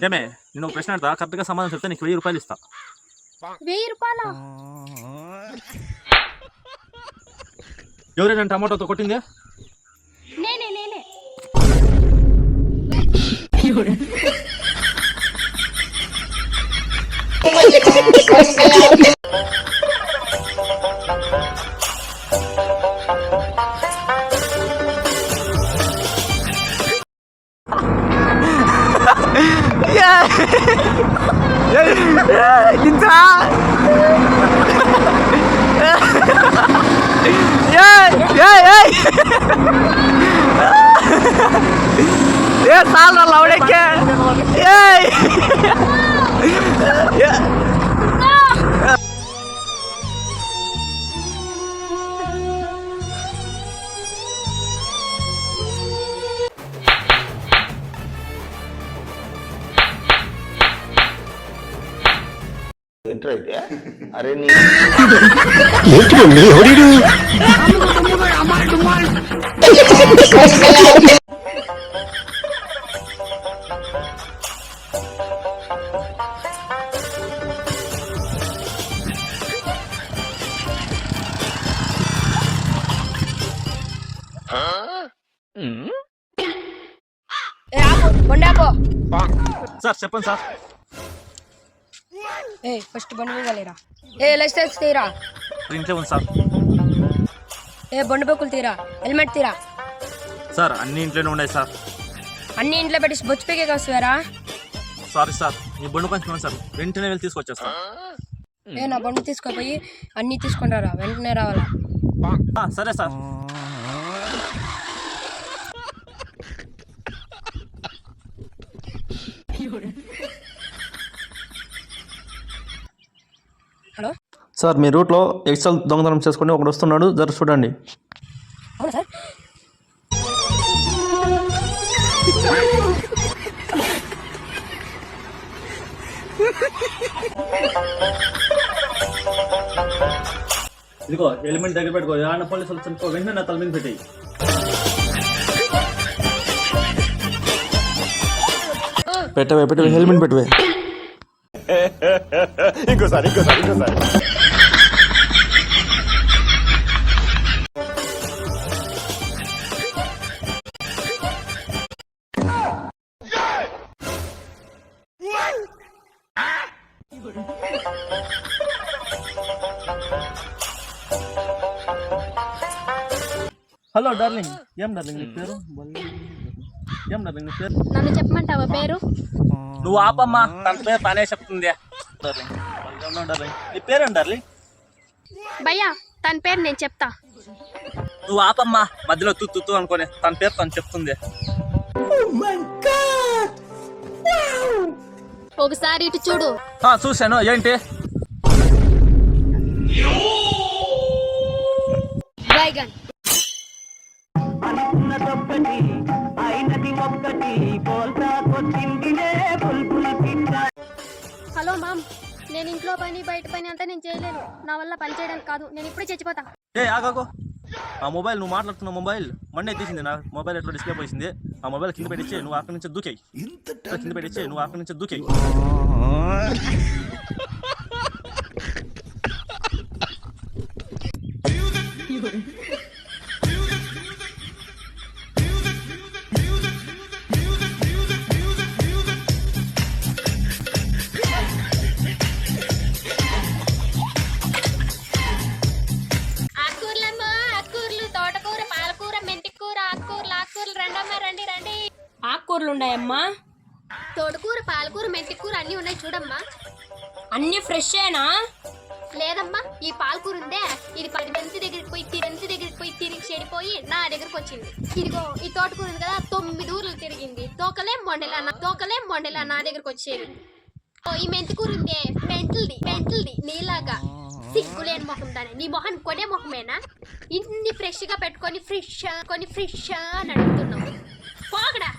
ఏమే నేను ఒక ప్రశ్న అడతా, కరెక్ట్గా సమాధానం చెప్తే నీకు 1000 రూపాయలు ఇస్తా. 1000 రూపాయలా? ఎవరైనా టమాటోతో కొట్టిందే? నేనే. అరే సార్ చెప్పండి సార్. ఫస్ట్ బండి మీద లేరా. లైసెన్స్ తీరా. ఇంట్లో ఉంది సార్. బండి బొక్కులు తీరా. హెల్మెట్ తీరా. సార్ అన్ని ఇంట్లోనే ఉన్నాయి సార్. అన్ని ఇంట్లో పెట్టి బొచ్చిపోకే వస్తారా? సారీ సార్, మీ బండి కొంచెం సార్, వెంటనే వెళ్ళి తీసుకొచ్చేస్తా. నా బండి తీసుకుపోయి అన్ని తీసుకొని రా, వెంటనే రావాలా? సరే సార్. హలో సార్, మీ రూట్లో ఎక్సెల్ దొంగతనం చేసుకుని ఒకడు వస్తున్నాడు, జర చూడండి. అవునా సార్? ఇదిగో ఎలిమెంట్ దగ్గర పెట్టుకో. ఆడ పోలీసులు చనిపో, వెంటనే నా తల మీద పెట్టి. పెట్టవే హెల్మెట్ పెట్టవే. ఇంకోసారి హలో డార్లింగ్. ఏం డార్లింగ్ నీ పేరు? ఏం డార్లింగ్ నీ పేరు? నన్ను చెప్పమంటావా పేరు? నువ్వు ఆపమ్మా, తన పేరు తానే చెప్తుంది. డార్లింగ్ నీ పేరేం డార్లింగ్? భయ్యా తన పేరు నేను చెప్తా. నువ్వు ఆపమ్మా, మధ్యలో తుత్తు అనుకోని తన పేరు తను చెప్తుంది. ఒకసారి ఇటు చూడు. చూశాను. ఏంటి? బైగన్. హలో మామ్, నేను ఇంట్లో పని బయట పని అంతా నేను చేయలేను. నా వల్ల పని చేయడానికి కాదు, నేను ఇప్పుడే చచ్చిపోతా. ఆగాకు. ఆ మొబైల్ నువ్వు మాట్లాడుతున్న మొబైల్ మొన్నే తీసింది. నా మొబైల్ ఎట్లా డిస్ప్లే పోయింది. ఆ మొబైల్ కింద పెట్టించే నువ్వు అక్కడి నుంచి దూకేయి. కింద పెట్టించే నువ్వు అక్కడి నుంచి దూకేయి. ఆకుకూరలు ఉన్నాయమ్మా. తోటకూర, పాలకూర, మెంతికూర అన్ని ఉన్నాయి చూడమ్మా. అన్ని ఫ్రెషేనా? లేదమ్మా, ఈ పాలకూర ఉందే ఇది మెంతి దగ్గరికి పోయి తిరిగి చెడిపోయి నా దగ్గరకు వచ్చింది. ఇదిగో ఈ తోటకూర ఉంది కదా, 9 ఊర్లు తిరిగింది. తోకలే మొండెలా నా దగ్గరకు వచ్చేది. ఈ మెంతికూర ఉందే మెంటల్ది నీలాగా సిగ్గులేని మొహం దాని. నీ మొహం కొనే మొహమేనా? ఇన్ని ఫ్రెష్ గా పెట్టుకొని ఫ్రిష్ అని అడుగుతున్నావు. పోగడా.